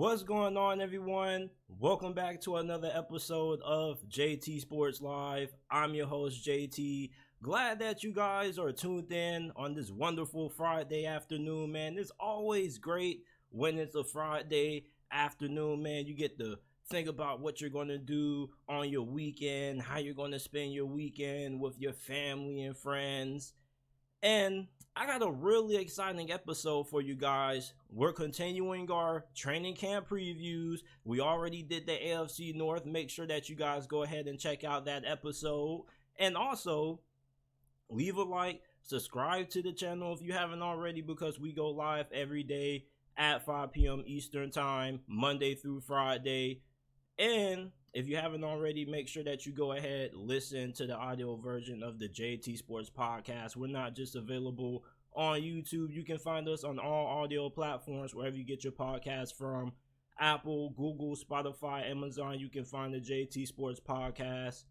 What's going on, everyone? Welcome back to another episode of JT Sports Live. I'm your host, JT. Glad that you guys are tuned in on this wonderful Friday afternoon, man. It's always great when it's a Friday afternoon, man. You get to think about what you're going to do on your weekend, how you're going to spend your weekend with your family and friends. And I got a really exciting episode for you guys. We're continuing our training camp previews. We already did the AFC North. Make sure that you guys go ahead and check out that episode. And also, leave a like, subscribe to the channel if you haven't already, because we go live every day at 5 p.m. Eastern Time, Monday through Friday. And if you haven't already, make sure that you go ahead, listen to the audio version of the JT Sports Podcast. We're not just available on YouTube. You can find us on all audio platforms, wherever you get your podcast from. Apple, Google, Spotify, Amazon. You can find the JT Sports Podcast.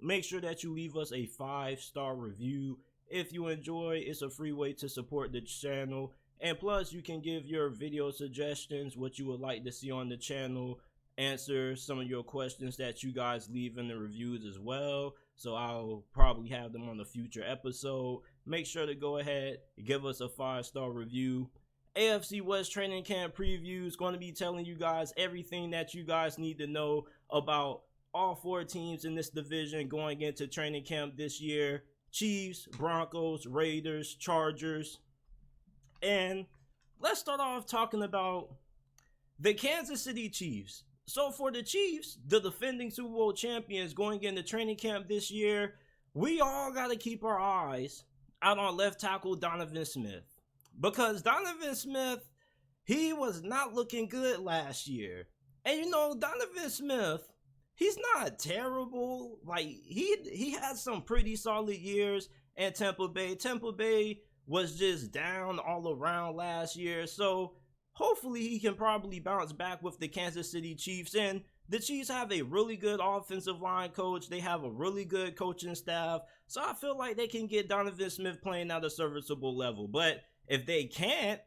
Make sure that you leave us a 5-star review. If you enjoy, it's a free way to support the channel. And plus, you can give your video suggestions, what you would like to see on the channel, answer some of your questions that you guys leave in the reviews as well, so I'll probably have them on a future episode. Make sure to go ahead, give us a 5-star review. AFC West training camp preview is going to be telling you guys everything that you guys need to know about all 4 teams in this division going into training camp this year: Chiefs, Broncos, Raiders, Chargers. And let's start off talking about the Kansas City Chiefs. So for the Chiefs, the defending Super Bowl champions going into training camp this year, we all got to keep our eyes out on left tackle Donovan Smith. Because Donovan Smith, he was not looking good last year. And you know, Donovan Smith, he's not terrible. Like, he had some pretty solid years at Tampa Bay. Tampa Bay was just down all around last year. So hopefully he can probably bounce back with the Kansas City Chiefs. And the Chiefs have a really good offensive line coach. They have a really good coaching staff. So I feel like they can get Donovan Smith playing at a serviceable level. But if they can't,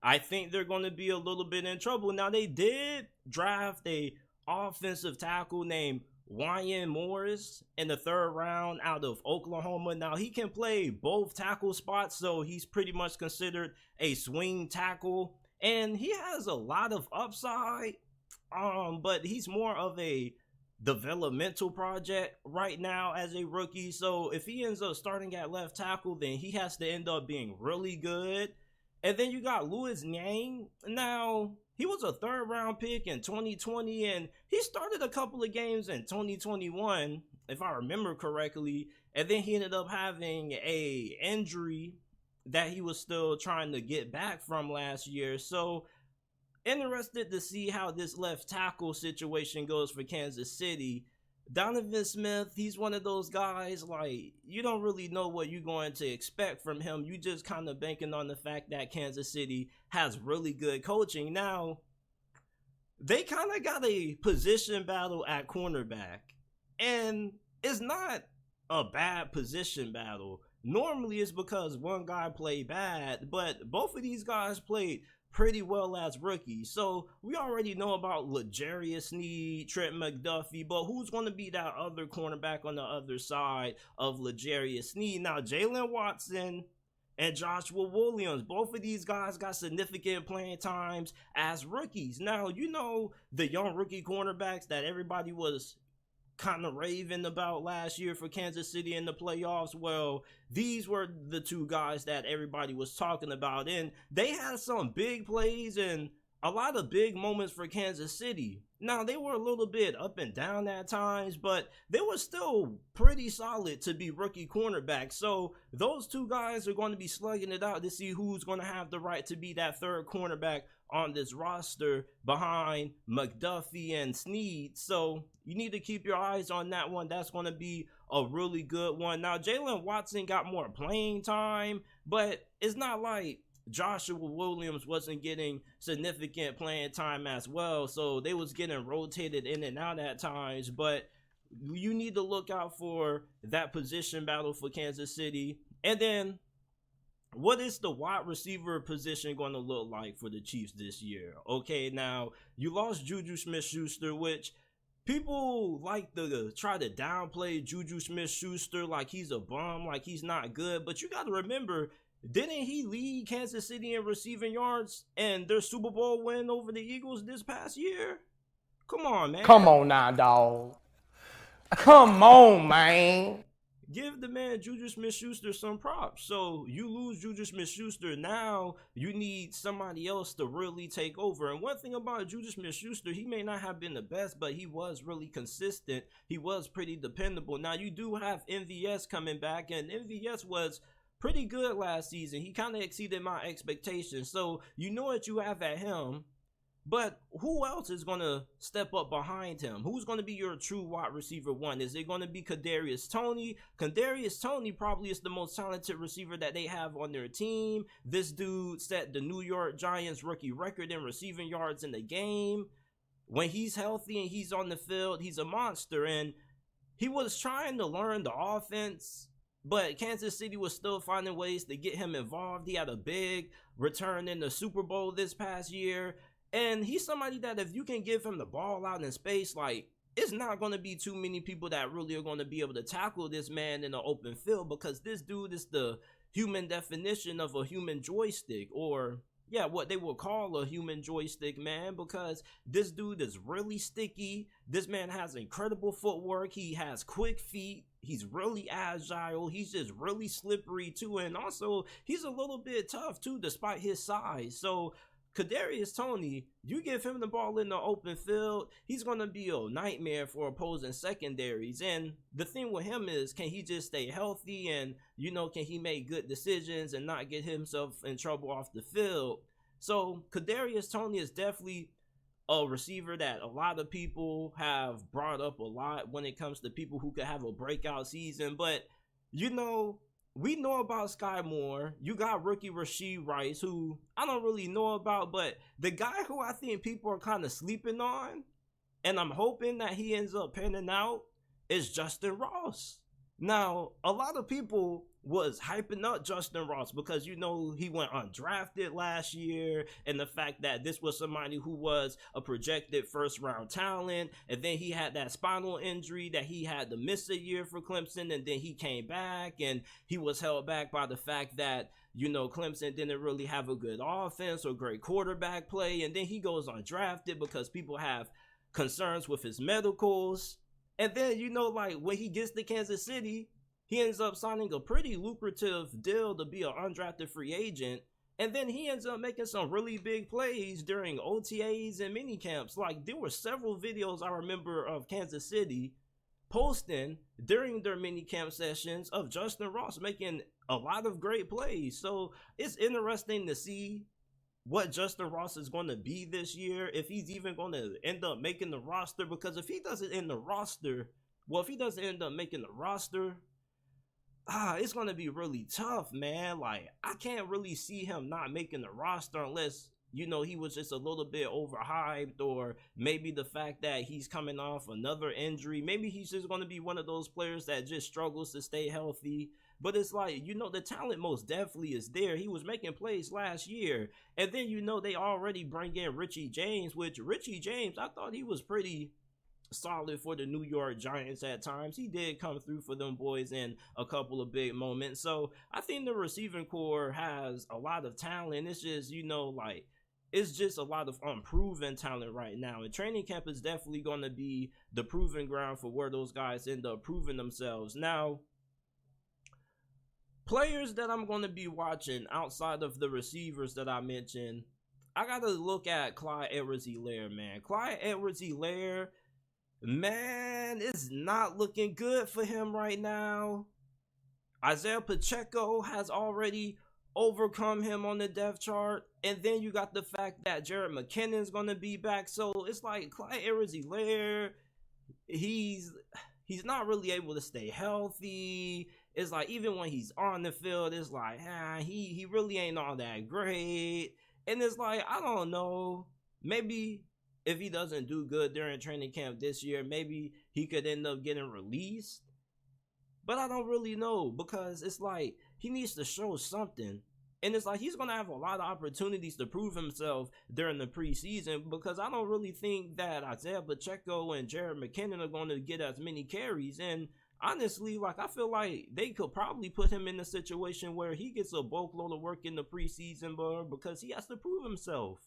I think they're going to be a little bit in trouble. Now, they did draft a offensive tackle named Wyatt Morris in the 3rd round out of Oklahoma. Now, he can play both tackle spots, so he's pretty much considered a swing tackle. And he has a lot of upside, but he's more of a developmental project right now as a rookie. So if he ends up starting at left tackle, then he has to end up being really good. And then you got Louis Niang. Now, he was a 3rd round pick in 2020, and he started a couple of games in 2021, if I remember correctly. And then he ended up having a injury that he was still trying to get back from last year. So interested to see how this left tackle situation goes for Kansas City. Donovan Smith, he's one of those guys, like, you don't really know what you're going to expect from him. You just kind of banking on the fact that Kansas City has really good coaching. Now, they kind of got a position battle at cornerback, and it's not a bad position battle. Normally it's because one guy played bad, but both of these guys played pretty well as rookies. So we already know about L'Jarius Sneed, Trent McDuffie, but who's going to be that other cornerback on the other side of L'Jarius Sneed? Now, Jalen Watson and Joshua Williams, both of these guys got significant playing times as rookies. Now, you know, the young rookie cornerbacks that everybody was kind of raving about last year for Kansas City in the playoffs. Well, these were the 2 guys that everybody was talking about, and they had some big plays and a lot of big moments for Kansas City. Now, they were a little bit up and down at times, but they were still pretty solid to be rookie cornerbacks. So those 2 guys are going to be slugging it out to see who's going to have the right to be that 3rd cornerback on this roster behind McDuffie and Sneed. So you need to keep your eyes on that one. That's going to be a really good one. Now, Jalen Watson got more playing time, but it's not like Joshua Williams wasn't getting significant playing time as well. So they was getting rotated in and out at times, but you need to look out for that position battle for Kansas City. And then what is the wide receiver position going to look like for the Chiefs this year? Okay, now you lost Juju Smith-Schuster, which people like to try to downplay Juju Smith-Schuster like he's a bum, like he's not good. But you got to remember, didn't he lead Kansas City in receiving yards and their Super Bowl win over the Eagles this past year? Come on, man. Come on now, dog. Come on, man. Give the man Juju Smith-Schuster some props. So you lose Juju Smith-Schuster, now you need somebody else to really take over. And one thing about Juju Smith-Schuster, he may not have been the best, but he was really consistent. He was pretty dependable. Now you do have MVS coming back, and MVS was pretty good last season. He kind of exceeded my expectations. So you know what you have at him. But who else is going to step up behind him? Who's going to be your true wide receiver one? Is it going to be Kadarius Toney? Kadarius Toney probably is the most talented receiver that they have on their team. This dude set the New York Giants rookie record in receiving yards in the game. When he's healthy and he's on the field, he's a monster. And he was trying to learn the offense, but Kansas City was still finding ways to get him involved. He had a big return in the Super Bowl this past year. And he's somebody that if you can give him the ball out in space, like, it's not going to be too many people that really are going to be able to tackle this man in the open field, because this dude is the human definition of a human joystick, or yeah, what they would call a human joystick, man, because this dude is really sticky. This man has incredible footwork. He has quick feet. He's really agile. He's just really slippery too. And also he's a little bit tough too, despite his size. So Kadarius Toney, you give him the ball in the open field, he's going to be a nightmare for opposing secondaries. And the thing with him is, can he just stay healthy, and, you know, can he make good decisions and not get himself in trouble off the field? So Kadarius Toney is definitely a receiver that a lot of people have brought up a lot when it comes to people who could have a breakout season. But, you know, we know about Sky Moore. You got rookie Rashee Rice, who I don't really know about, but the guy who I think people are kind of sleeping on, and I'm hoping that he ends up panning out, is Justin Ross. Now, a lot of people was hyping up Justin Ross because, you know, he went undrafted last year, and the fact that this was somebody who was a projected first-round talent, and then he had that spinal injury that he had to miss a year for Clemson, and then he came back, and he was held back by the fact that, you know, Clemson didn't really have a good offense or great quarterback play, and then he goes undrafted because people have concerns with his medicals. And then, you know, like, when he gets to Kansas City, he ends up signing a pretty lucrative deal to be an undrafted free agent. And then he ends up making some really big plays during OTAs and mini camps. Like, there were several videos I remember of Kansas City posting during their mini camp sessions of Justin Ross making a lot of great plays. So it's interesting to see what Justin Ross is going to be this year, if he's even going to end up making the roster. Because if he doesn't end the roster, if he doesn't end up making the roster, it's going to be really tough, man. Like, I can't really see him not making the roster unless, you know, he was just a little bit overhyped, or maybe the fact that he's coming off another injury. Maybe he's just going to be one of those players that just struggles to stay healthy. But it's like, you know, the talent most definitely is there. He was making plays last year. And then, you know, they already bring in Richie James, which Richie James, I thought he was pretty solid for the New York Giants at times. He did come through for them boys in a couple of big moments. So I think the receiving core has a lot of talent. It's just, you know, like, it's just a lot of unproven talent right now. And training camp is definitely going to be the proving ground for where those guys end up proving themselves. Now, players that I'm going to be watching outside of the receivers that I mentioned, I got to look at Clyde Edwards-Helaire, man. Clyde Edwards-Helaire, man, it's not looking good for him right now. Isaiah Pacheco has already overcome him on the depth chart. And then you got the fact that Jared McKinnon's going to be back. So it's like Clyde Edwards-Helaire, he's not really able to stay healthy. It's like, even when he's on the field, it's like, he really ain't all that great. And it's like, I don't know, maybe if he doesn't do good during training camp this year, maybe he could end up getting released. But I don't really know, because it's like, he needs to show something. And it's like he's going to have a lot of opportunities to prove himself during the preseason, because I don't really think that Isaiah Pacheco and Jared McKinnon are going to get as many carries. And honestly, like, I feel like they could probably put him in a situation where he gets a bulk load of work in the preseason, bro, because he has to prove himself.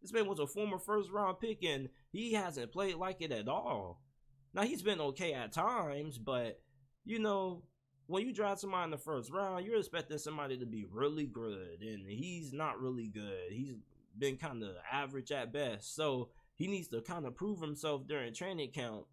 This man was a former first-round pick, and he hasn't played like it at all. Now, he's been okay at times, but, you know, when you draft somebody in the first round, you're expecting somebody to be really good, and he's not really good. He's been kind of average at best, so he needs to kind of prove himself during training camp.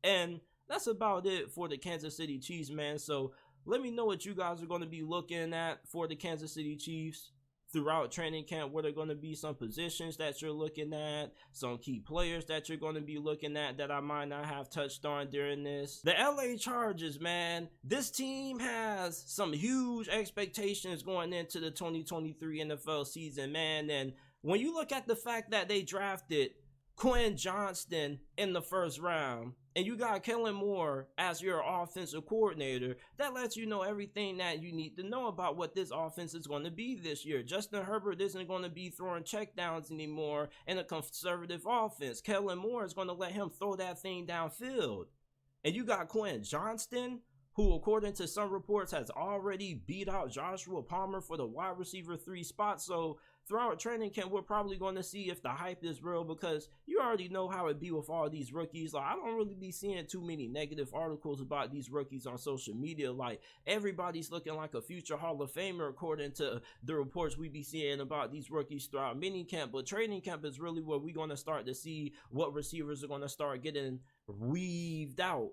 And that's about it for the Kansas City Chiefs, man. So let me know what you guys are going to be looking at for the Kansas City Chiefs throughout training camp. What are going to be some positions that you're looking at, some key players that you're going to be looking at that I might not have touched on during this. The LA Chargers, man, this team has some huge expectations going into the 2023 NFL season, man. And when you look at the fact that they drafted Quentin Johnston in the first round, and you got Kellen Moore as your offensive coordinator, that lets you know everything that you need to know about what this offense is going to be this year. Justin Herbert isn't going to be throwing checkdowns anymore in a conservative offense. Kellen Moore is going to let him throw that thing downfield. And you got Quentin Johnston, who, according to some reports, has already beat out Joshua Palmer for the wide receiver 3 spot. So throughout training camp, we're probably going to see if the hype is real, because you already know how it be with all these rookies. Like, I don't really be seeing too many negative articles about these rookies on social media. Like, everybody's looking like a future Hall of Famer according to the reports we be seeing about these rookies throughout minicamp. But training camp is really where we're going to start to see what receivers are going to start getting weaved out.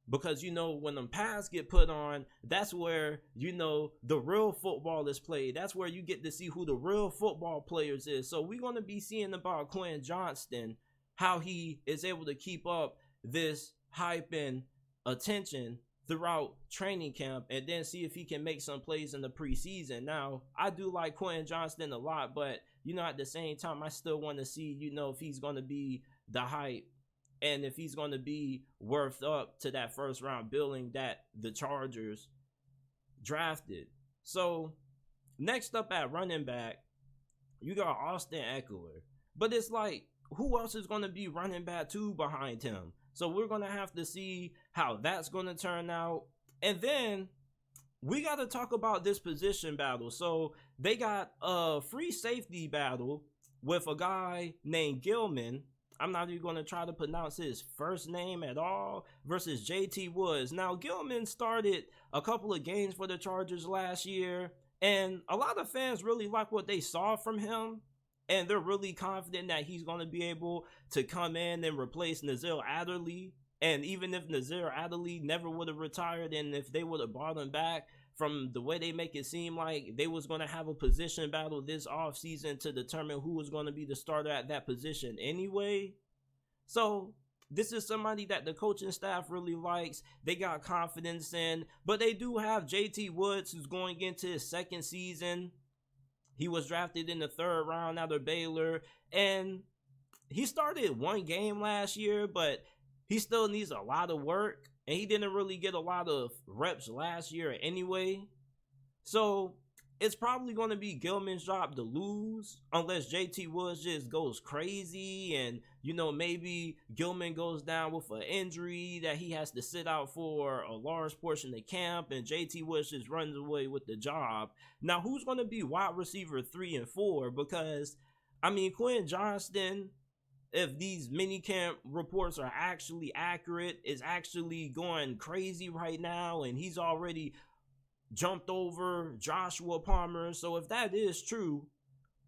Because, you know, when them pads get put on, that's where, you know, the real football is played. That's where you get to see who the real football players is. So we're going to be seeing about Quentin Johnston, how he is able to keep up this hype and attention throughout training camp, and then see if he can make some plays in the preseason. Now, I do like Quentin Johnston a lot, but, you know, at the same time, I still want to see, you know, if he's going to be the hype, and if he's going to be worth up to that first round billing that the Chargers drafted. So next up at running back, you got Austin Eckler. But it's like, who else is going to be running back 2 behind him? So we're going to have to see how that's going to turn out. And then we got to talk about this position battle. So they got a free safety battle with a guy named Gilman. I'm not even going to try to pronounce his first name at all, versus JT Woods. Now, Gilman started a couple of games for the Chargers last year, and a lot of fans really like what they saw from him, and they're really confident that he's going to be able to come in and replace Nazir Adderley. And even if Nazir Adderley never would have retired, and if they would have brought him back, from the way they make it seem like they was going to have a position battle this offseason to determine who was going to be the starter at that position anyway. So this is somebody that the coaching staff really likes. They got confidence in, but they do have JT Woods, who's going into his second season. He was drafted in the 3rd round out of Baylor, and he started 1 game last year, but he still needs a lot of work. And he didn't really get a lot of reps last year anyway. So it's probably going to be Gilman's job to lose, unless JT Woods just goes crazy and, you know, maybe Gilman goes down with an injury that he has to sit out for a large portion of camp, and JT Woods just runs away with the job. Now, who's going to be wide receiver 3 and 4? Because, I mean, Quentin Johnston, if these minicamp reports are actually accurate, is actually going crazy right now, and he's already jumped over Joshua Palmer. So if that is true,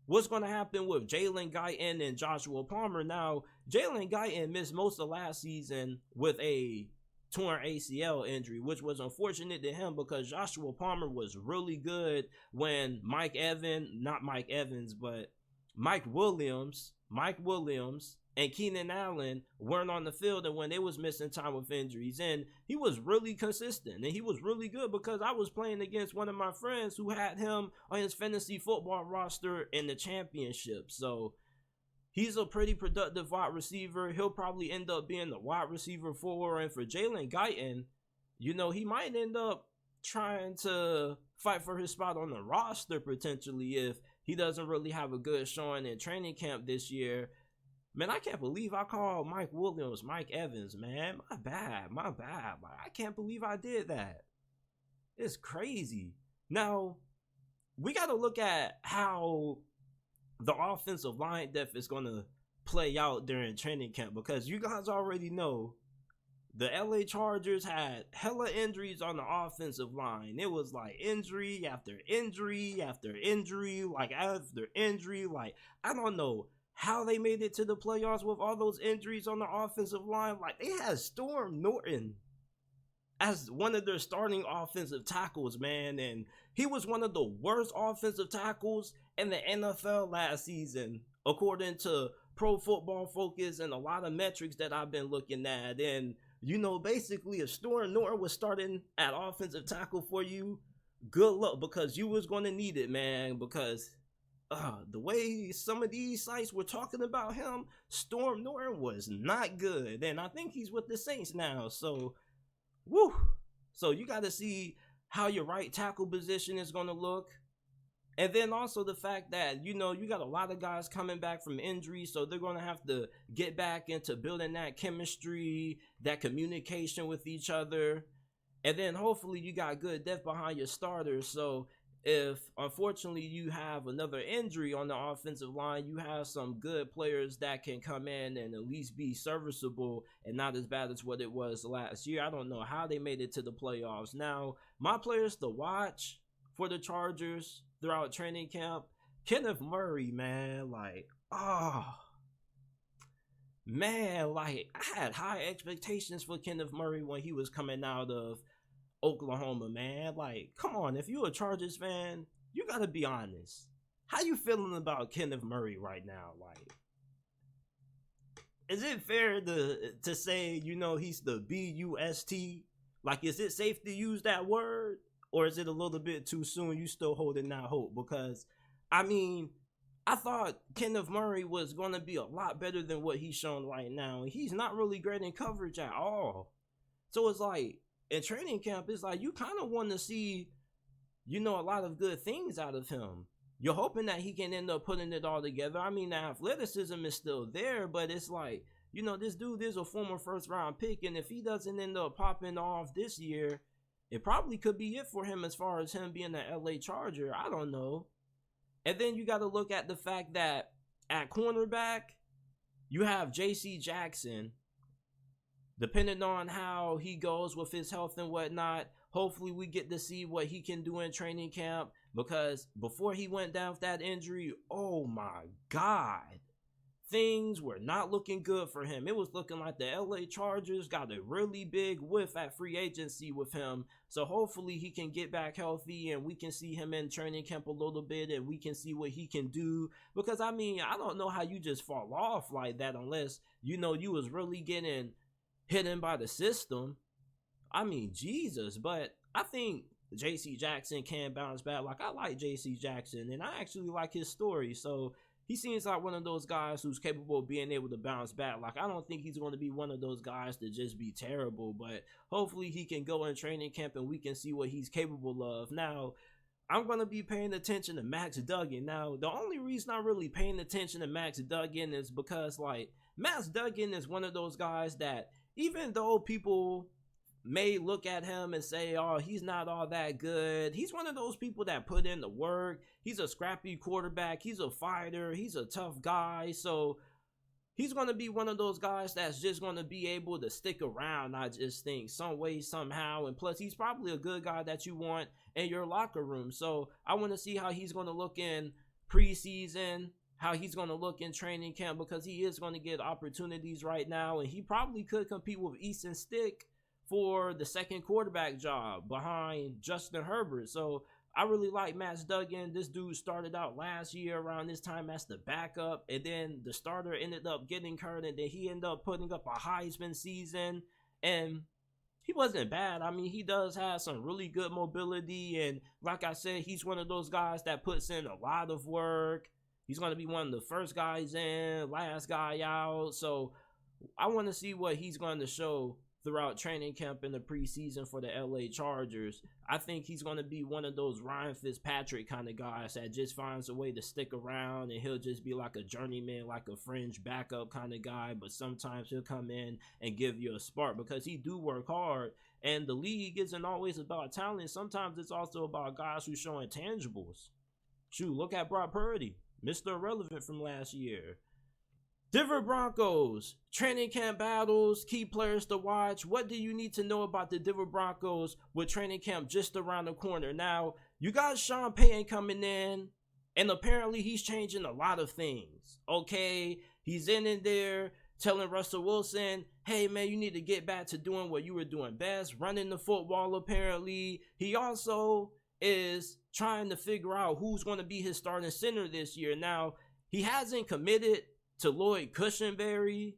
what's going to happen with Jalen Guyton and Joshua Palmer? Now, Jalen Guyton missed most of last season with a torn ACL injury, which was unfortunate to him, because Joshua Palmer was really good when Mike Williams and Keenan Allen weren't on the field, and when they was missing time with injuries. And he was really consistent, and he was really good, because I was playing against one of my friends who had him on his fantasy football roster in the championship. So he's a pretty productive wide receiver. He'll probably end up being the wide receiver 4. And for Jalen Guyton, you know, he might end up trying to fight for his spot on the roster potentially if he doesn't really have a good showing in training camp this year. Man, I can't believe I called Mike Williams Mike Evans, man. My bad. Like, I can't believe I did that. It's crazy. Now, we got to look at how the offensive line depth is going to play out during training camp, because you guys already know the LA Chargers had hella injuries on the offensive line. It was like injury after injury after injury, like after injury. Like, I don't know how they made it to the playoffs with all those injuries on the offensive line. Like, they had Storm Norton as one of their starting offensive tackles, man. And he was one of the worst offensive tackles in the NFL last season, according to Pro Football Focus and a lot of metrics that I've been looking at. And, you know, basically if Storm Norton was starting at offensive tackle for you, good luck, because you was going to need it, man, because the way some of these sites were talking about him, Storm Norton was not good. And I think he's with the Saints now. So, woo. So you got to see how your right tackle position is going to look. And then also the fact that, you know, you got a lot of guys coming back from injury, so they're going to have to get back into building that chemistry, that communication with each other. And then hopefully you got good depth behind your starters. So if unfortunately you have another injury on the offensive line, you have some good players that can come in and at least be serviceable and not as bad as what it was last year. I don't know how they made it to the playoffs. Now, my players to watch for the Chargers throughout training camp, Kenneth Murray, man. Like, man, like, I had high expectations for Kenneth Murray when he was coming out of Oklahoma, man. Like, come on, if you're a Chargers fan, you gotta be honest. How you feeling about Kenneth Murray right now? Like, is it fair to say, you know, he's the BUST? Like, is it safe to use that word? Or is it a little bit too soon? You still holding out hope? Because, I mean, I thought Kenneth Murray was going to be a lot better than what he's shown right now. And he's not really great in coverage at all. So it's like, in training camp, it's like you kind of want to see, you know, a lot of good things out of him. You're hoping that he can end up putting it all together. I mean, the athleticism is still there, but it's like, you know, this dude is a former first-round pick. And if he doesn't end up popping off this year, it probably could be it for him as far as him being an LA Charger. I don't know. And then you got to look at the fact that at cornerback, you have J.C. Jackson. Depending on how he goes with his health and whatnot, hopefully we get to see what he can do in training camp. Because before he went down with that injury, oh my God, things were not looking good for him. It was looking like the LA Chargers got a really big whiff at free agency with him. So hopefully he can get back healthy and we can see him in training camp a little bit and we can see what he can do. Because, I mean, I don't know how you just fall off like that unless, you know, you was really getting hidden by the system. I mean, Jesus. But I think J.C. Jackson can bounce back. Like, I like J.C. Jackson and I actually like his story. So he seems like one of those guys who's capable of being able to bounce back. Like, I don't think he's going to be one of those guys to just be terrible, but hopefully he can go in training camp and we can see what he's capable of. Now, I'm going to be paying attention to Max Duggan. Now, the only reason I'm really paying attention to Max Duggan is because, like, Max Duggan is one of those guys that, even though people may look at him and say, oh, he's not all that good, he's one of those people that put in the work. He's a scrappy quarterback. He's a fighter. He's a tough guy. So he's going to be one of those guys that's just going to be able to stick around, I just think, some way, somehow. And plus, he's probably a good guy that you want in your locker room. So I want to see how he's going to look in preseason, how he's going to look in training camp, because he is going to get opportunities right now. And he probably could compete with Easton Stick for the second quarterback job behind Justin Herbert. So I really like Max Duggan. This dude started out last year around this time as the backup, and then the starter ended up getting hurt, and then he ended up putting up a Heisman season, and he wasn't bad. I mean, he does have some really good mobility, and like I said, he's one of those guys that puts in a lot of work. He's going to be one of the first guys in, last guy out. So I want to see what he's going to show throughout training camp in the preseason for the LA Chargers. I think he's going to be one of those Ryan Fitzpatrick kind of guys that just finds a way to stick around, and he'll just be like a journeyman, like a fringe backup kind of guy, but sometimes he'll come in and give you a spark because he do work hard, and the league isn't always about talent. Sometimes it's also about guys who show intangibles. Shoot, look at Brock Purdy, Mr. Irrelevant from last year. Denver Broncos, training camp battles, key players to watch. What do you need to know about the Denver Broncos with training camp just around the corner? Now, you got Sean Payton coming in, and apparently he's changing a lot of things, okay? He's in there telling Rusell Wilson, hey, man, you need to get back to doing what you were doing best, running the football, apparently. He also is trying to figure out who's going to be his starting center this year. Now, he hasn't committed to Lloyd Cushenberry.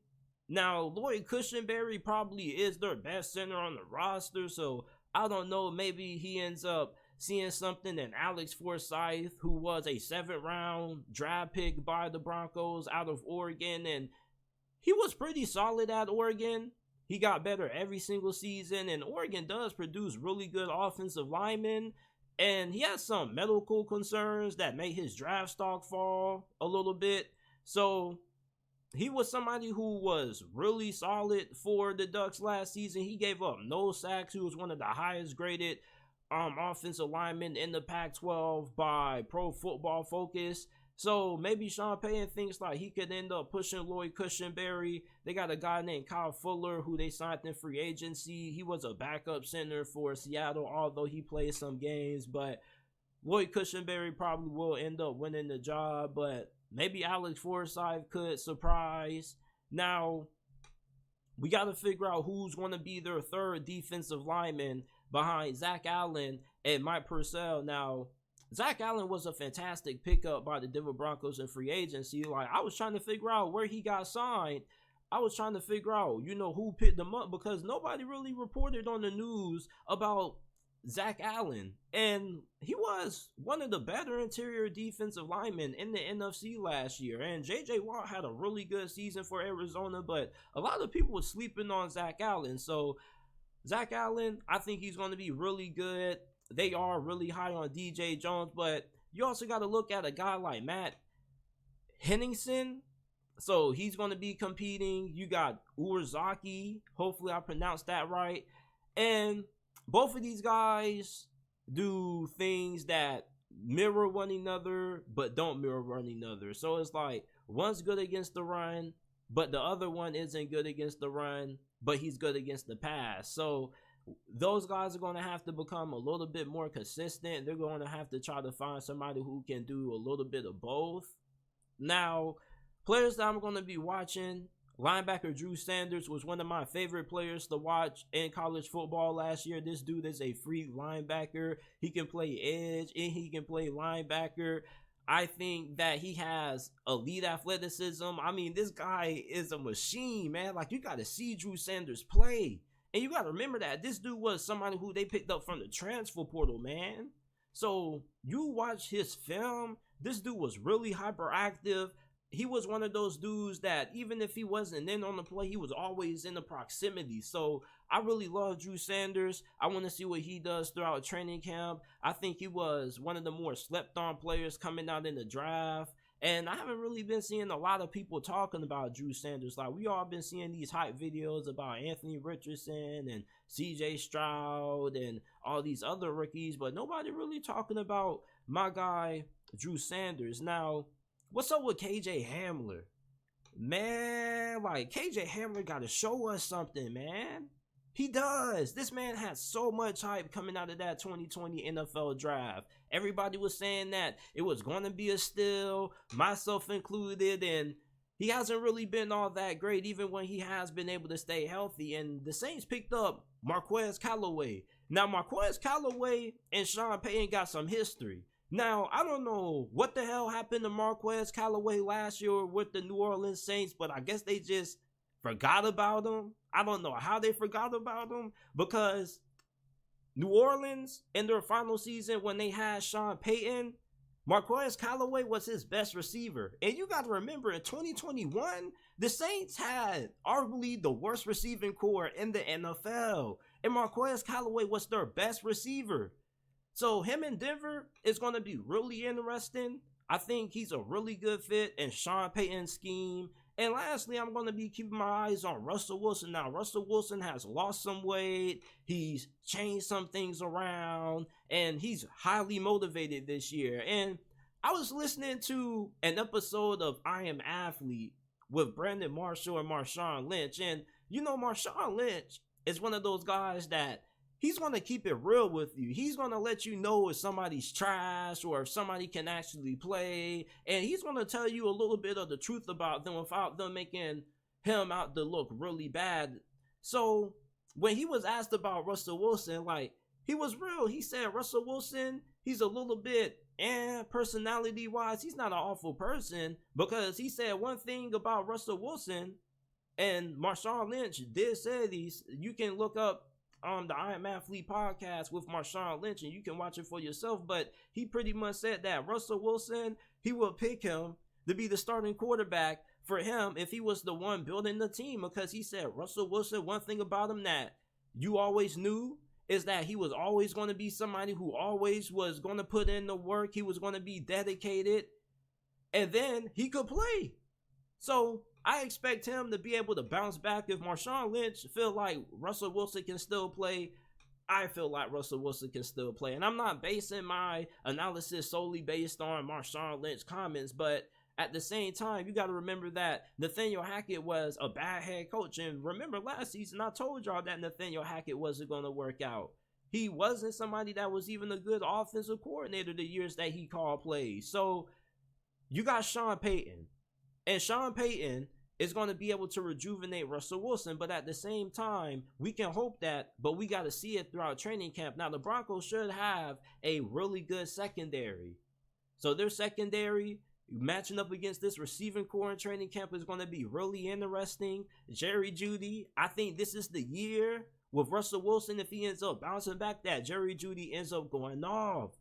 Now, Lloyd Cushenberry probably is their best center on the roster, so I don't know, maybe he ends up seeing something in Alex Forsyth, who was a 7th-round draft pick by the Broncos out of Oregon, and he was pretty solid at Oregon. He got better every single season, and Oregon does produce really good offensive linemen, and he has some medical concerns that made his draft stock fall a little bit. So he was somebody who was really solid for the Ducks last season. He gave up no sacks. He was one of the highest graded offensive linemen in the Pac-12 by Pro Football Focus. So maybe Sean Payton thinks like he could end up pushing Lloyd Cushenberry. They got a guy named Kyle Fuller who they signed in free agency. He was a backup center for Seattle, although he played some games. But Lloyd Cushenberry probably will end up winning the job. But maybe Alex Forsyth could surprise. Now, we got to figure out who's going to be their third defensive lineman behind Zach Allen and Mike Purcell. Now, Zach Allen was a fantastic pickup by the Denver Broncos in free agency. Like, I was trying to figure out where he got signed. I was trying to figure out, who picked him up, because nobody really reported on the news about Zach Allen. And he was one of the better interior defensive linemen in the NFC last year. And J.J. Watt had a really good season for Arizona, but a lot of people were sleeping on Zach Allen. So, Zach Allen, I think he's going to be really good. They are really high on DJ Jones, but you also got to look at a guy like Matt Henningsen. So he's going to be competing. You got Urzaki. Hopefully I pronounced that right. And both of these guys do things that mirror one another, but don't mirror one another. So it's like one's good against the run, but the other one isn't good against the run, but he's good against the pass. So those guys are going to have to become a little bit more consistent. They're going to have to try to find somebody who can do a little bit of both. Now, players that I'm going to be watching, linebacker Drew Sanders was one of my favorite players to watch in college football last year. This dude is a free linebacker. He can play edge and he can play linebacker. I think that he has elite athleticism. I mean, this guy is a machine, man. Like, you got to see Drew Sanders play. And you got to remember that this dude was somebody who they picked up from the transfer portal, man. So you watch his film, this dude was really hyperactive. He was one of those dudes that even if he wasn't in on the play, he was always in the proximity. So I really love Drew Sanders. I want to see what he does throughout training camp. I think he was one of the more slept on players coming out in the draft. And I haven't really been seeing a lot of people talking about Drew Sanders. Like, we all been seeing these hype videos about Anthony Richardson and CJ Stroud and all these other rookies, but nobody really talking about my guy, Drew Sanders. Now, what's up with KJ Hamler? Man, like, KJ Hamler got to show us something, man. He does. This man has so much hype coming out of that 2020 NFL draft. Everybody was saying that it was going to be a steal, myself included, and he hasn't really been all that great even when he has been able to stay healthy. And the Saints picked up Marquez Callaway. Now, Marquez Callaway and Sean Payton got some history. Now, I don't know what the hell happened to Marquez Callaway last year with the New Orleans Saints, but I guess they just forgot about him. I don't know how they forgot about him, because New Orleans in their final season when they had Sean Payton, Marquez Callaway was his best receiver. And you got to remember, in 2021, the Saints had arguably the worst receiving core in the NFL. And Marquez Callaway was their best receiver. So him in Denver is going to be really interesting. I think he's a really good fit in Sean Payton's scheme. And lastly, I'm going to be keeping my eyes on Rusell Wilson. Now, Rusell Wilson has lost some weight. He's changed some things around. And he's highly motivated this year. And I was listening to an episode of I Am Athlete with Brandon Marshall and Marshawn Lynch. And, you know, Marshawn Lynch is one of those guys that he's going to keep it real with you. He's going to let you know if somebody's trash or if somebody can actually play. And he's going to tell you a little bit of the truth about them without them making him out to look really bad. So when he was asked about Rusell Wilson, like, he was real. He said Rusell Wilson, he's a little bit personality-wise, he's not an awful person, because he said one thing about Rusell Wilson, and Marshawn Lynch did say these. You can look up the I Am Athlete podcast with Marshawn Lynch, and you can watch it for yourself. But he pretty much said that Rusell Wilson, he would pick him to be the starting quarterback for him if he was the one building the team, because he said Rusell Wilson, one thing about him that you always knew is that he was always going to be somebody who always was going to put in the work. He was going to be dedicated, and then he could play. So I expect him to be able to bounce back. If Marshawn Lynch feel like Rusell Wilson can still play, I feel like Rusell Wilson can still play. And I'm not basing my analysis solely based on Marshawn Lynch comments, but at the same time, you got to remember that Nathaniel Hackett was a bad head coach. And remember last season, I told y'all that Nathaniel Hackett wasn't going to work out. He wasn't somebody that was even a good offensive coordinator the years that he called plays. So you got Sean Payton. And Sean Payton is going to be able to rejuvenate Rusell Wilson. But at the same time, we can hope that, but we got to see it throughout training camp. Now, the Broncos should have a really good secondary. So their secondary matching up against this receiving core in training camp is going to be really interesting. Jerry Jeudy, I think this is the year with Rusell Wilson, if he ends up bouncing back, that Jerry Jeudy ends up going off.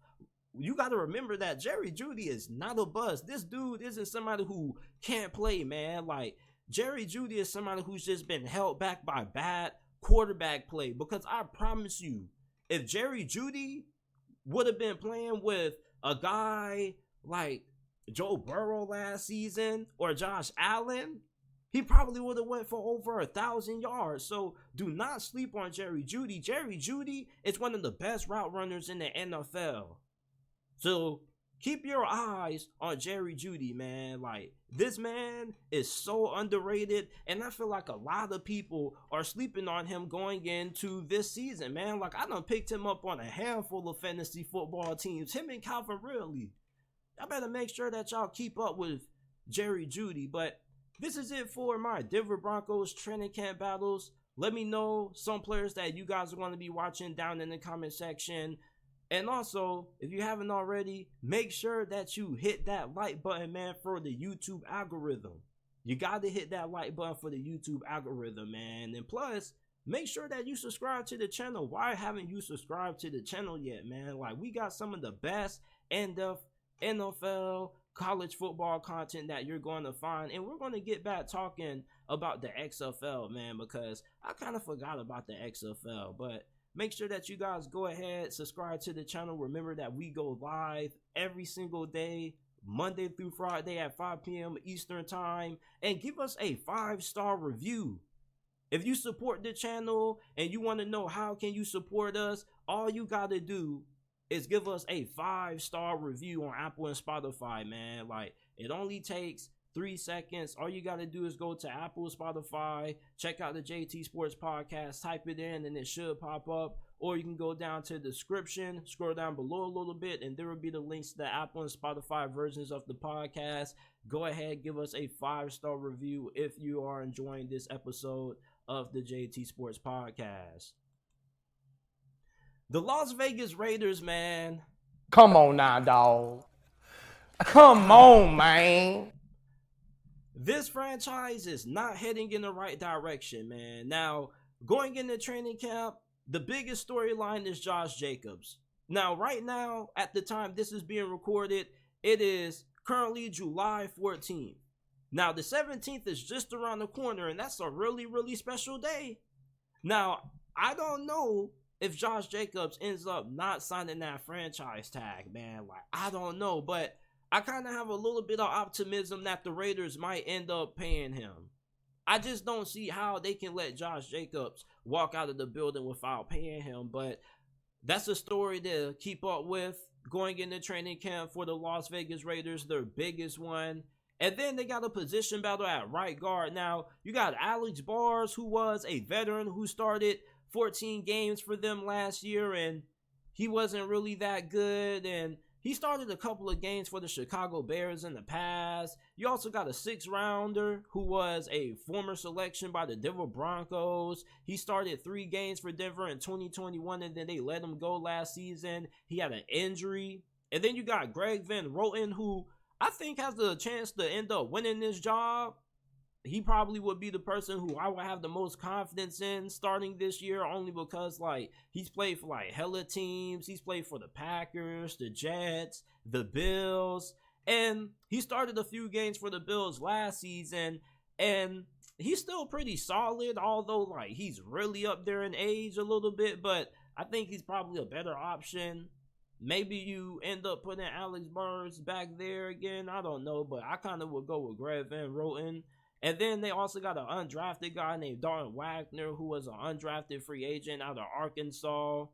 You got to remember that Jerry Jeudy is not a bust. This dude isn't somebody who can't play, man. Like, Jerry Jeudy is somebody who's just been held back by bad quarterback play. Because I promise you, if Jerry Jeudy would have been playing with a guy like Joe Burrow last season or Josh Allen, he probably would have went for over 1,000 yards. So do not sleep on Jerry Jeudy. Jerry Jeudy is one of the best route runners in the NFL. So keep your eyes on Jerry Jeudy, man. Like, this man is so underrated, and I feel like a lot of people are sleeping on him going into this season, man. Like, I done picked him up on a handful of fantasy football teams, him and Calvin Ridley. I better make sure that y'all keep up with Jerry Jeudy. But this is it for my Denver Broncos training camp battles. Let me know some players that you guys are going to be watching down in the comment section. And also, if you haven't already, make sure that you hit that like button, man, for the YouTube algorithm. You got to hit that like button for the YouTube algorithm, man. And plus, make sure that you subscribe to the channel. Why haven't you subscribed to the channel yet, man? Like, we got some of the best NFL, college football content that you're going to find. And we're going to get back talking about the XFL, man, because I kind of forgot about the XFL. But make sure that you guys go ahead, subscribe to the channel. Remember that we go live every single day, Monday through Friday at 5 p.m. Eastern time. And give us a 5-star review. If you support the channel and you want to know how can you support us, all you got to do is give us a 5-star review on Apple and Spotify, man. Like, it only takes 3 seconds. All you got to do is go to Apple, Spotify, check out the JT Sports Podcast, type it in, and it should pop up. Or you can go down to the description, scroll down below a little bit, and there will be the links to the Apple and Spotify versions of the podcast. Go ahead, give us a 5-star review if you are enjoying this episode of the JT Sports Podcast. The Las Vegas Raiders, man. Come on now, dog. Come on, man. This franchise is not heading in the right direction, man. Now, going into training camp, the biggest storyline is Josh Jacobs. Now, right now, at the time this is being recorded, It is currently July 14th. Now, the 17th is just around the corner, and that's a really, really special day. Now, I don't know if Josh Jacobs ends up not signing that franchise tag, man. Like, I don't know, but I kind of have a little bit of optimism that the Raiders might end up paying him. I just don't see how they can let Josh Jacobs walk out of the building without paying him, but that's a story to keep up with going into training camp for the Las Vegas Raiders, their biggest one. And then they got a position battle at right guard. Now, you got Alex Bars, who was a veteran who started 14 games for them last year, and he wasn't really that good, and he started a couple of games for the Chicago Bears in the past. You also got a 6th rounder who was a former selection by the Denver Broncos. He started 3 games for Denver in 2021, and then they let him go last season. He had an injury. And then you got Greg Van Roten, who I think has the chance to end up winning this job. He probably would be the person who I would have the most confidence in starting this year, only because, like, he's played for, like, hella teams. He's played for the Packers, the Jets, the Bills, and he started a few games for the Bills last season, and he's still pretty solid, although, like, he's really up there in age a little bit, but I think he's probably a better option. Maybe you end up putting Alex Burns back there again. I don't know, but I kind of would go with Greg Van Roten. And then they also got an undrafted guy named Darren Wagner, who was an undrafted free agent out of Arkansas.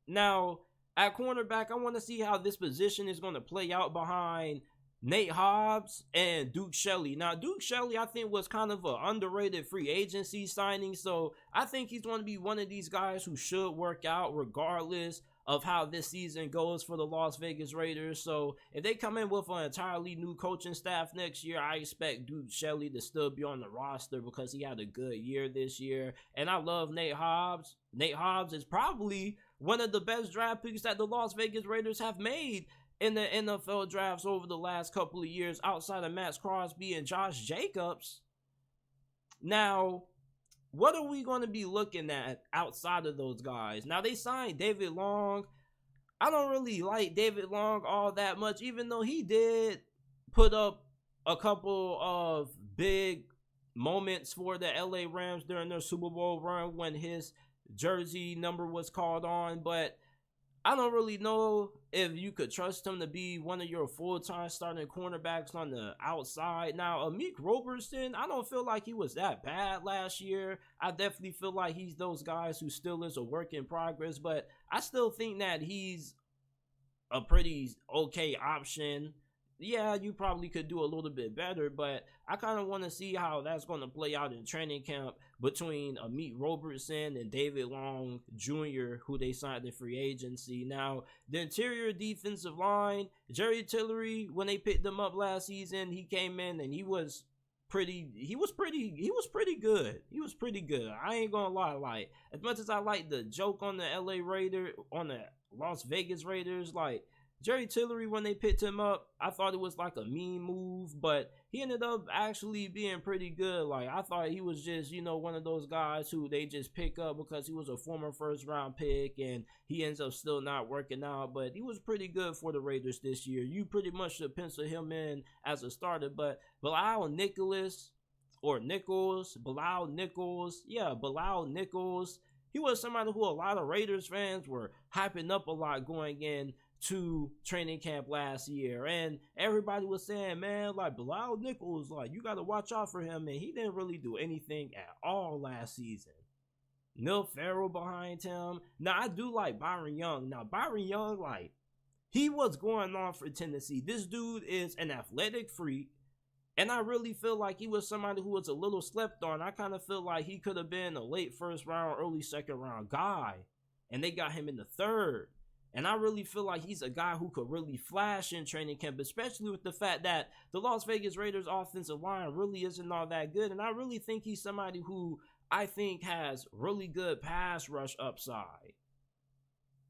Now, at cornerback, I want to see how this position is going to play out behind Nate Hobbs and Duke Shelley. Now, Duke Shelley, I think, was kind of an underrated free agency signing, so I think he's going to be one of these guys who should work out regardless of how this season goes for the Las Vegas Raiders. So if they come in with an entirely new coaching staff next year, I expect Duke Shelley to still be on the roster because he had a good year this year. And I love Nate Hobbs. Nate Hobbs is probably one of the best draft picks that the Las Vegas Raiders have made in the NFL drafts over the last couple of years, outside of Max Crosby and Josh Jacobs. Now, what are we going to be looking at outside of those guys? Now, they signed David Long. I don't really like David Long all that much, even though he did put up a couple of big moments for the LA Rams during their Super Bowl run when his jersey number was called on. But I don't really know if you could trust him to be one of your full-time starting cornerbacks on the outside. Now, Amik Robertson, I don't feel like he was that bad last year. I definitely feel like he's those guys who still is a work in progress, but I still think that he's a pretty okay option. Yeah, you probably could do a little bit better, but I kind of want to see how that's going to play out in training camp between Amik Robertson and David Long Jr., who they signed in free agency. Now, the interior defensive line, Jerry Tillery, when they picked him up last season, he came in and he was pretty good. He was pretty good. I ain't gonna lie. Like, as much as I like the joke on the Las Vegas Raiders, like, Jerry Tillery, when they picked him up, I thought it was like a mean move, but he ended up actually being pretty good. Like, I thought he was just, one of those guys who they just pick up because he was a former first-round pick, and he ends up still not working out, but he was pretty good for the Raiders this year. You pretty much should pencil him in as a starter, but Bilal Nichols, he was somebody who a lot of Raiders fans were hyping up a lot going in to training camp last year, and everybody was saying, man, like, Bilal Nichols, like, you got to watch out for him, and he didn't really do anything at all last season. Neil Farrell behind him. Now, I do like Byron Young. Now, Byron Young, like, he was going on for Tennessee. This dude is an athletic freak, and I really feel like he was somebody who was a little slept on. I kind of feel like he could have been a late first round, early second round guy, and they got him in the third. And I really feel like he's a guy who could really flash in training camp, especially with the fact that the Las Vegas Raiders offensive line really isn't all that good. And I really think he's somebody who I think has really good pass rush upside.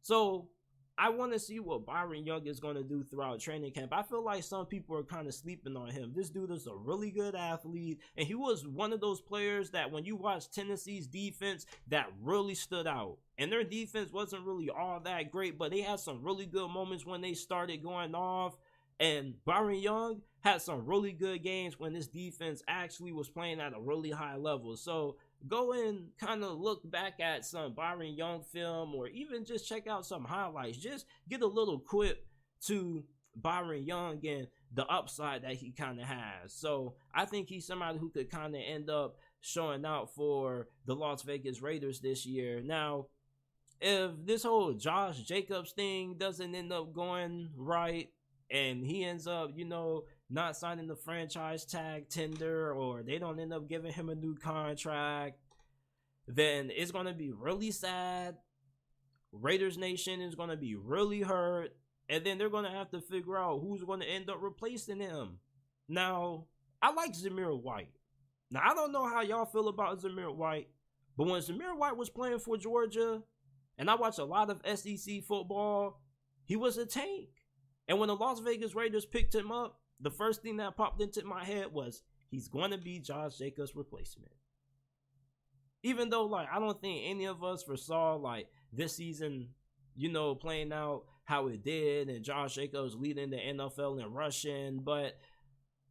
So I want to see what Byron Young is going to do throughout training camp. I feel like some people are kind of sleeping on him. This dude is a really good athlete, and he was one of those players that when you watch Tennessee's defense, that really stood out. And their defense wasn't really all that great, but they had some really good moments when they started going off. And Byron Young had some really good games when this defense actually was playing at a really high level. So go and kind of look back at some Byron Young film, or even just check out some highlights. Just get a little quip to Byron Young and the upside that he kind of has. So I think he's somebody who could kind of end up showing out for the Las Vegas Raiders this year. Now, if this whole Josh Jacobs thing doesn't end up going right, and he ends up, not signing the franchise tag tender, or they don't end up giving him a new contract, then it's going to be really sad. Raiders Nation is going to be really hurt. And then they're going to have to figure out who's going to end up replacing him. Now, I like Zamir White. Now, I don't know how y'all feel about Zamir White, but when Zamir White was playing for Georgia, and I watch a lot of SEC football, he was a tank. And when the Las Vegas Raiders picked him up, the first thing that popped into my head was he's going to be Josh Jacobs' replacement. Even though, I don't think any of us foresaw, this season, playing out how it did, and Josh Jacobs leading the NFL in rushing. But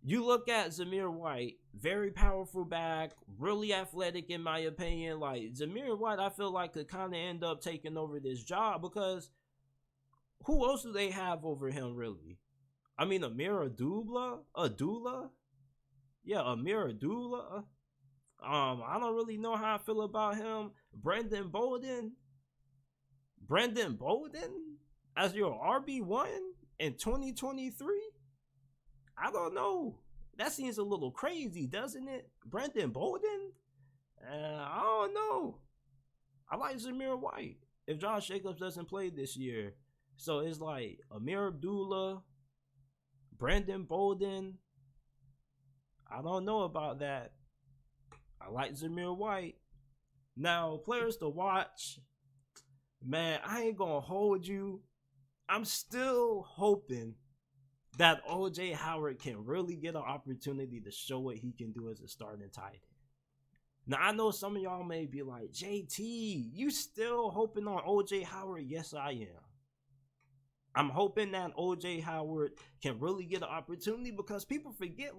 you look at Zamir White, very powerful back, really athletic in my opinion. Zamir White, I feel like could kind of end up taking over this job, because who else do they have over him, really? I mean, Amir Abdullah? Yeah, Amir Abdullah. I don't really know how I feel about him. Brandon Bolden as your RB1 in 2023? I don't know. That seems a little crazy, doesn't it? Brandon Bolden? I don't know. I like Zamir White if Josh Jacobs doesn't play this year. So it's Amir Abdullah, Brandon Bolden. I don't know about that. I like Zamir White. Now, players to watch. Man, I ain't gonna hold you. I'm still hoping that OJ Howard can really get an opportunity to show what he can do as a starting tight end. Now, I know some of y'all may be like, JT, you still hoping on OJ Howard? Yes, I am. I'm hoping that OJ Howard can really get an opportunity, because people forget,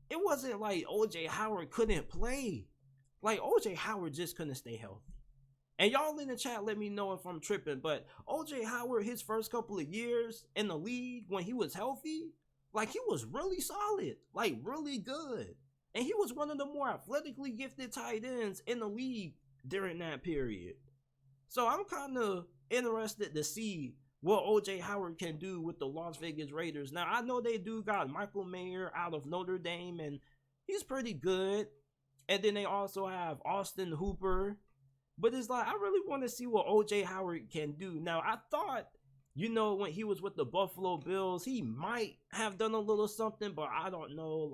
it wasn't like OJ Howard couldn't play. OJ Howard just couldn't stay healthy. And y'all in the chat, let me know if I'm tripping, but OJ Howard, his first couple of years in the league, when he was healthy, he was really solid, really good. And he was one of the more athletically gifted tight ends in the league during that period. So I'm kind of interested to see what OJ Howard can do with the Las Vegas Raiders. Now, I know they do got Michael Mayer out of Notre Dame, and he's pretty good. And then they also have Austin Hooper. But it's I really want to see what OJ Howard can do. Now, I thought, when he was with the Buffalo Bills, he might have done a little something, but I don't know.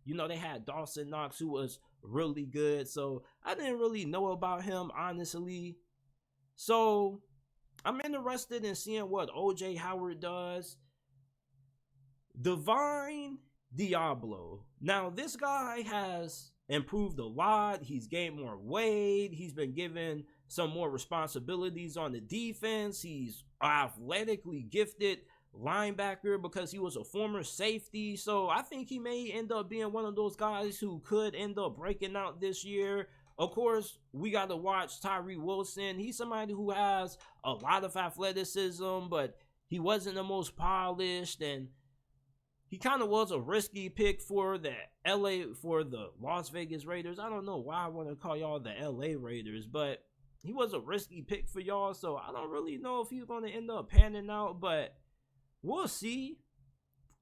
They had Dawson Knox, who was really good. So I didn't really know about him, honestly. So I'm interested in seeing what OJ Howard does. Divine Diablo. Now, this guy has improved a lot. He's gained more weight. He's been given some more responsibilities on the defense. He's athletically gifted linebacker because he was a former safety. So I think he may end up being one of those guys who could end up breaking out this year. Of course, we got to watch Tyree Wilson. He's somebody who has a lot of athleticism, but he wasn't the most polished, and he kind of was a risky pick for the Las Vegas Raiders. I don't know why I want to call y'all the LA Raiders, but he was a risky pick for y'all, so I don't really know if he's going to end up panning out, but we'll see.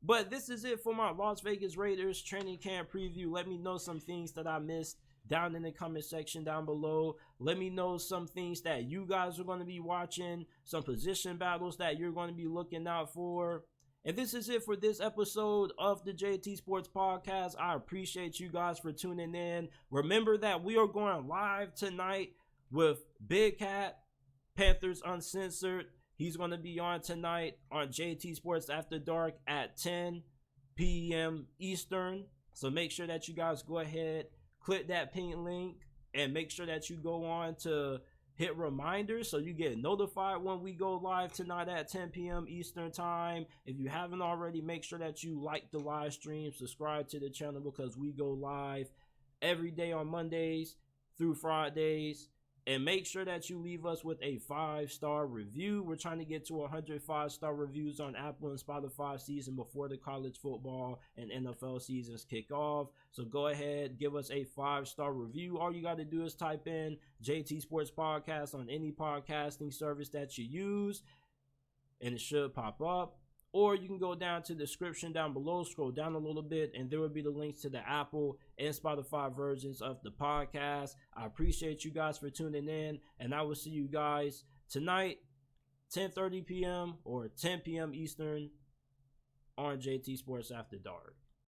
But this is it for my Las Vegas Raiders training camp preview. Let me know some things that I missed down in the comment section down below. Let me know some things that you guys are going to be watching, some position battles that you're going to be looking out for. And this is it for this episode of the JT Sports Podcast. I appreciate you guys for tuning in. Remember that we are going live tonight with Big Cat, Panthers Uncensored. He's going to be on tonight on JT Sports After Dark at 10 p.m. Eastern. So make sure that you guys go ahead, click that pin link, and make sure that you go on to hit reminders so you get notified when we go live tonight at 10 p.m. Eastern time. If you haven't already, make sure that you like the live stream, subscribe to the channel, because we go live every day on Mondays through Fridays. And make sure that you leave us with a 5-star review. We're trying to get to 100 5-star reviews on Apple and Spotify season before the college football and NFL seasons kick off. So go ahead, give us a 5-star review. All you got to do is type in JT Sports Podcast on any podcasting service that you use, and it should pop up. Or you can go down to the description down below, scroll down a little bit, and there will be the links to the Apple and Spotify versions of the podcast. I appreciate you guys for tuning in, and I will see you guys tonight, 10:30 p.m. or 10 p.m. Eastern on JT Sports After Dark.